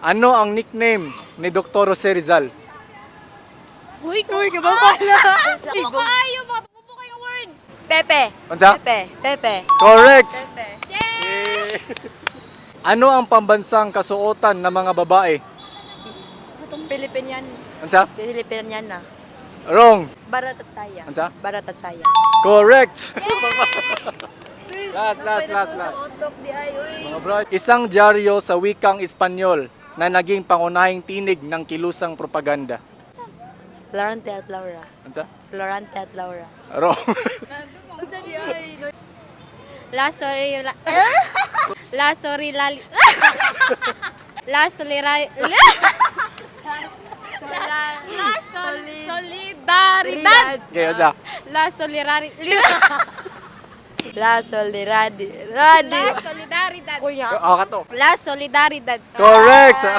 Ano ang nickname ni Dr. Jose Rizal? Uy, kababa na. Buka ayo, buka kayo word. Pepe. Unsa? Pepe. Correct! Pepe. Eh. Ano ang pambansang kasuotan ng mga babae? Pilipinian. Unsa? Pilipinian na. Wrong! Barat at saya. Ansa? Barat at saya. Correct! last. Otok di ay, uy. Mga bro, isang dyaryo sa wikang Espanyol na naging pangunahing tinig ng kilusang propaganda. Florante at Laura. Ansa? Florante at Laura. Wrong. La Solira. La Solira. La Solira. Solidaridad. Okay, ansa? La Solidaridad. La Solidaridad. Kato. La Solidaridad. Correct!